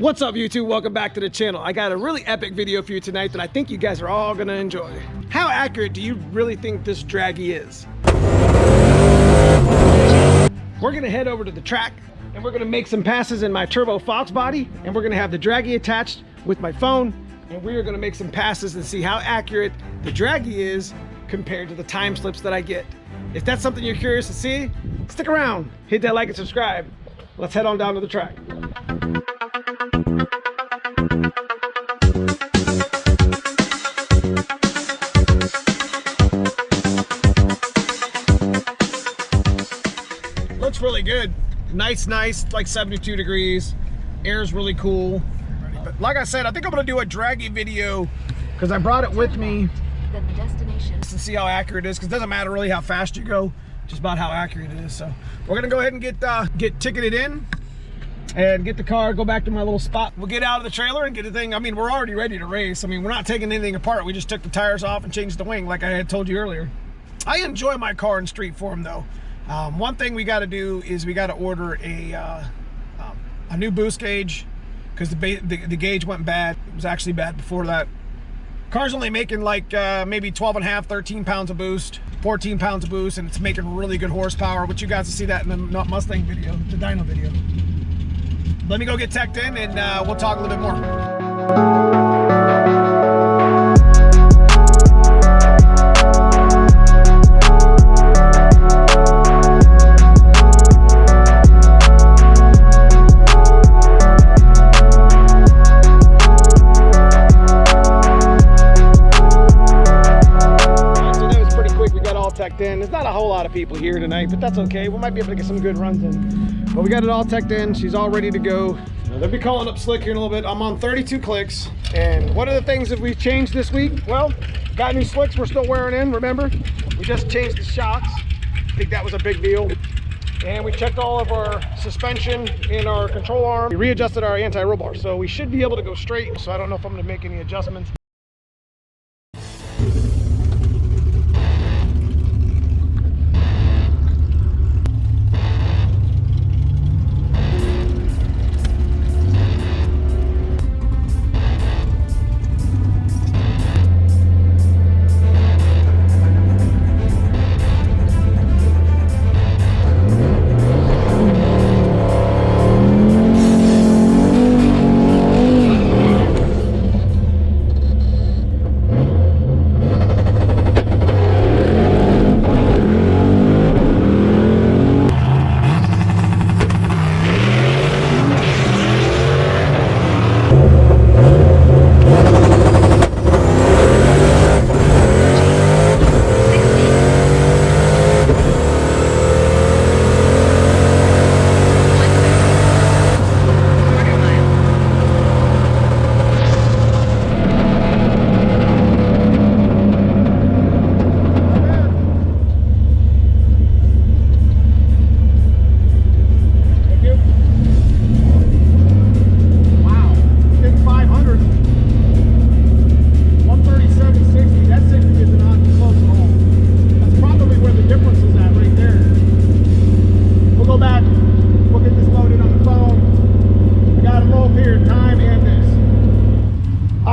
What's up YouTube? Welcome back to the channel. I got a really epic video for you tonight that I think you guys are all gonna enjoy. How accurate do you really think this DRAGY is? We're gonna head over to the track and we're gonna make some passes in my Turbo Fox body, and we're gonna have the DRAGY attached with my phone, and we are gonna make some passes and see how accurate the DRAGY is compared to the time slips that I get. If that's something you're curious to see, stick around, hit that like and subscribe. Let's head on down to the track. Looks really good. Nice, like 72 degrees. Air's really cool. But like I said, I think I'm gonna do a DRAGY video because I brought it with me to see how accurate it is, because it doesn't matter really how fast you go, just about how accurate it is. So we're gonna go ahead and get ticketed in and get the car, go back to my little spot. We'll get out of the trailer and get the thing. I mean, we're already ready to race. I mean, we're not taking anything apart. We just took the tires off and changed the wing like I had told you earlier. I enjoy my car in street form though. One thing we got to do is we got to order a new boost gauge, because the gauge went bad. It was actually bad before that. Car's only making like maybe 12 and a half, 13 pounds of boost, 14 pounds of boost, and it's making really good horsepower, which you guys will see that in the Mustang video, the dyno video. Let me go get teched in and we'll talk a little bit more. In. There's not a whole lot of people here tonight, but that's okay. We might be able to get some good runs in. But we got it all teched in. She's all ready to go. They'll be calling up Slick here in a little bit. I'm on 32 clicks. And what are the things that we've changed this week? Well, got new slicks we're still wearing in, remember? We just changed the shocks. I think that was a big deal. And we checked all of our suspension in our control arm. We readjusted our anti-roll bar, so we should be able to go straight. So I don't know if I'm gonna make any adjustments.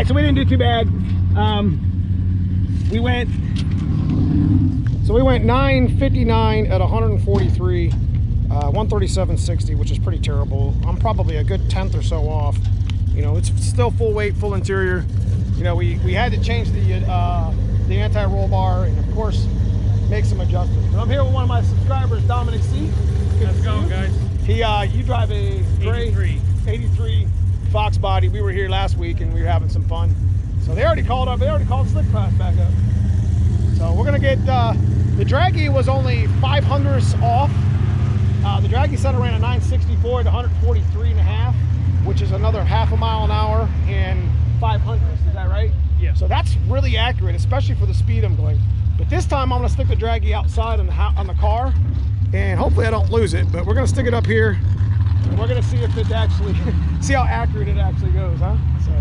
So we didn't do too bad. We went 959 at 143, 137.60, which is pretty terrible. I'm probably a good tenth or so off. You know, it's still full weight, full interior. You know, we had to change the anti-roll bar and of course make some adjustments. And I'm here with one of my subscribers, Dominic C. How's it going, guys? You drive a gray 83 Fox body. We were here last week and we were having some fun. So they already called Slick Class back up. So we're gonna get the DRAGY was only 500ths off. The DRAGY said it ran a 964 to 143 and a half, which is another half a mile an hour and 500ths. Is that right? Yeah. So that's really accurate, especially for the speed I'm going. But this time I'm gonna stick the DRAGY outside on the car, and hopefully I don't lose it. But we're gonna stick it up here. And we're gonna see if it actually, see how accurate it actually goes, huh? So.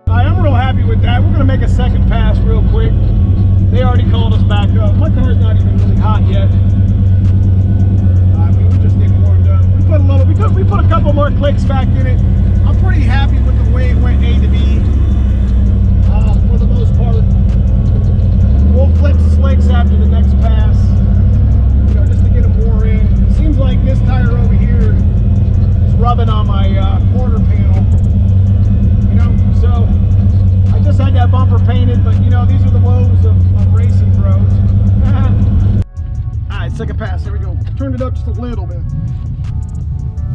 I'm real happy with that. We're gonna make a second pass real quick. They already called us back up. My car's not even really hot yet. We were just getting warmed up. We we put a couple more clicks back in it. I'm pretty happy with the way it went A to B for the most part. We'll flip slicks after the next pass, you know, just to get them more in. It seems like this tire over here is rubbing on my quarter panel, you know, so I just had that bumper painted, but you know, these are the woes of racing pros. Alright, second pass, here we go. Turned it up just a little bit.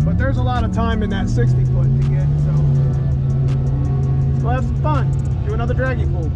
But there's a lot of time in that 60 foot to get, so we'll have some fun. Do another draggy pull.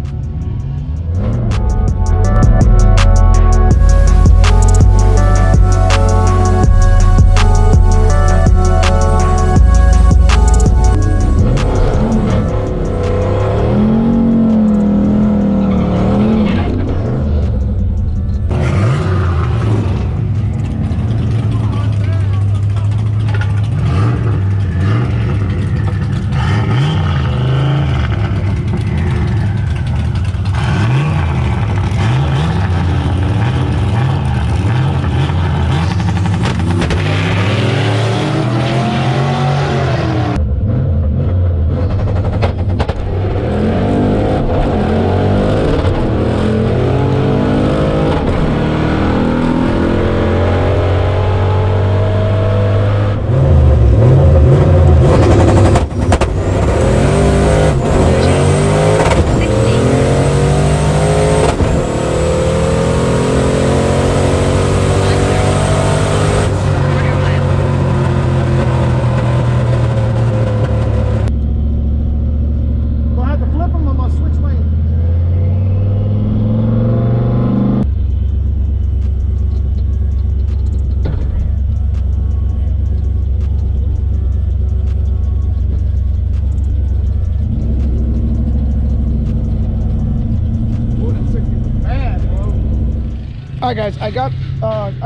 All right, guys, I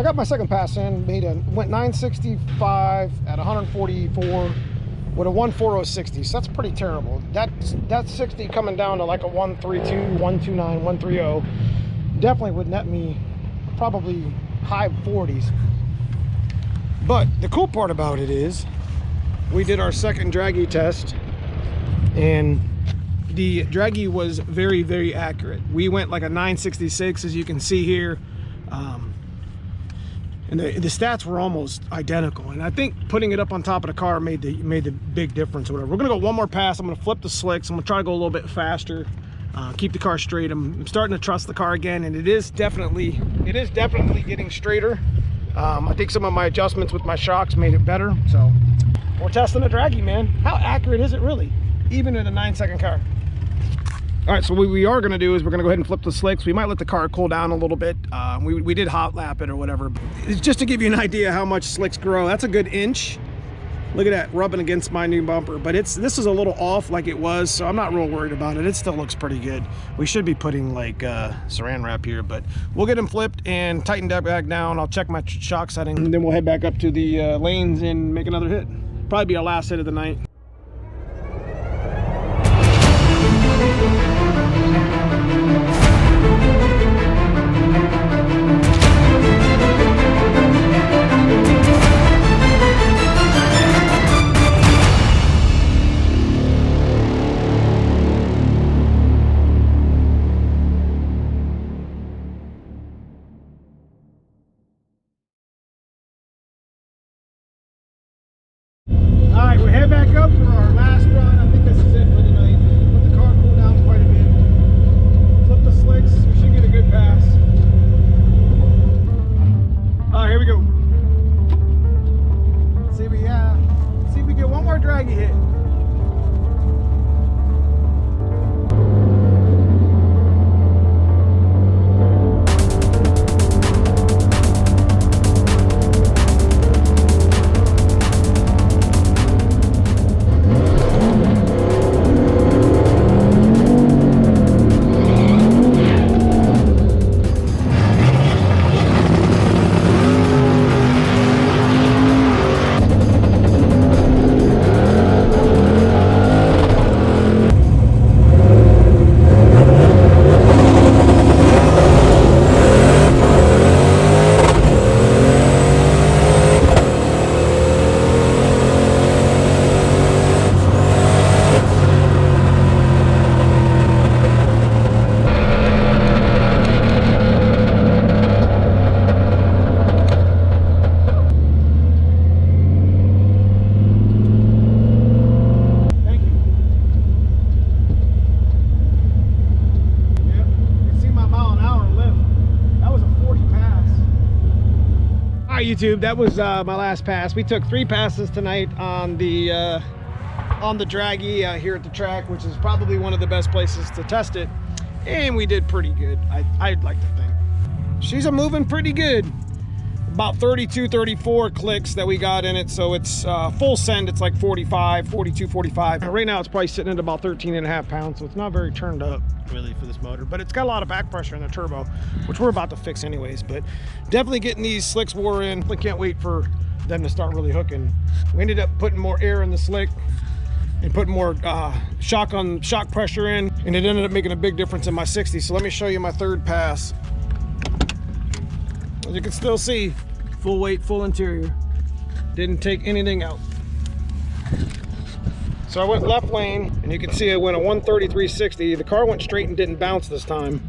got my second pass in. Went 965 at 144 with a 14060. So that's pretty terrible. That's 60 coming down to like a 132, 129, 130. Definitely would net me probably high 40s. But the cool part about it is we did our second draggy test, and the draggy was very, very accurate. We went like a 966, as you can see here. And the stats were almost identical, and I think putting it up on top of the car made the big difference or whatever. We're gonna go one more pass. I'm gonna flip the slicks. I'm gonna try to go a little bit faster, keep the car straight. I'm starting to trust the car again, and it is definitely getting straighter. I think some of my adjustments with my shocks made it better. So we're testing a draggy, man. How accurate is it really, even in a 9-second car? All right, so what we are going to do is we're going to go ahead and flip the slicks. We might let the car cool down a little bit. We did hot lap it or whatever. It's just to give you an idea how much slicks grow. That's a good inch. Look at that, rubbing against my new bumper. But this is a little off like it was, so I'm not real worried about it. It still looks pretty good. We should be putting like saran wrap here, but we'll get them flipped and tightened up back down. I'll check my shock setting, and then we'll head back up to the lanes and make another hit. Probably be our last hit of the night. All right, we head back up for our last run. I think this is it for the night. Let the car cool down quite a bit. Flip the slicks. We should get a good pass. All right, here we go. Let's see if we get one more draggy hit. YouTube, that was my last pass. We took 3 passes tonight on the DRAGY here at the track, which is probably one of the best places to test it, and we did pretty good. I'd like to think she's a moving pretty good. About 32, 34 clicks that we got in it, so it's full send, it's like 45, 42, 45. Right now it's probably sitting at about 13.5 pounds, so it's not very turned up really for this motor, but it's got a lot of back pressure in the turbo, which we're about to fix anyways. But definitely getting these slicks wore in. I can't wait for them to start really hooking. We ended up putting more air in the slick and putting more shock pressure in, and it ended up making a big difference in my 60. So let me show you my 3rd pass. As you can still see, full weight, full interior. Didn't take anything out. So I went left lane, and you can see I went a 133.60. The car went straight and didn't bounce this time.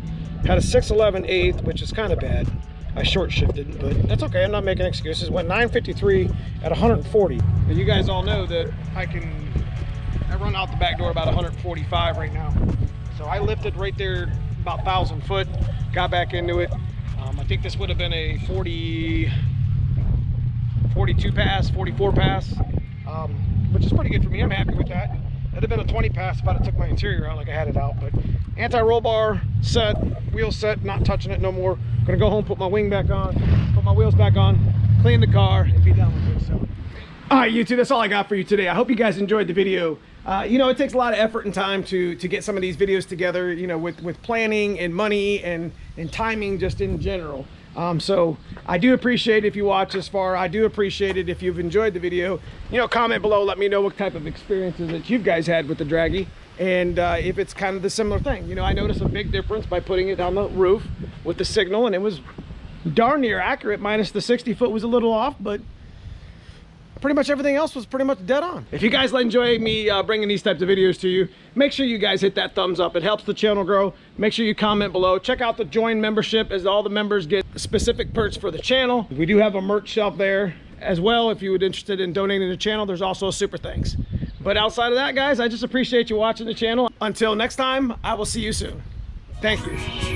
Had a 611/8, which is kind of bad. I short shifted, but that's okay. I'm not making excuses. Went 953 at 140. And you guys all know that I run out the back door about 145 right now. So I lifted right there about 1,000 foot, got back into it. I think this would have been a 42 pass, 44 pass, which is pretty good for me. I'm happy with that. It'd have been a 20 pass if I took my interior out like I had it out. But anti-roll bar set, wheel set, not touching it no more. Gonna go home, put my wing back on, put my wheels back on, clean the car, and be done with it. So, all right, YouTube, that's all I got for you today. I hope you guys enjoyed the video. You know, it takes a lot of effort and time to get some of these videos together, you know, with planning and money and timing just in general. So I do appreciate if you watch this far. I do appreciate it if you've enjoyed the video. You know, comment below, let me know what type of experiences that you guys had with the DRAGY, and if it's kind of the similar thing. You know, I noticed a big difference by putting it on the roof with the signal, and it was darn near accurate, minus the 60 foot was a little off, but pretty much everything else was pretty much dead on. If you guys enjoy me bringing these types of videos to you, make sure you guys hit that thumbs up. It helps the channel grow. Make sure you comment below. Check out the join membership, as all the members get specific perks for the channel. We do have a merch shelf there as well. If you would interested in donating to the channel, there's also a super thanks. But outside of that, guys, I just appreciate you watching the channel. Until next time, I will see you soon. Thank you.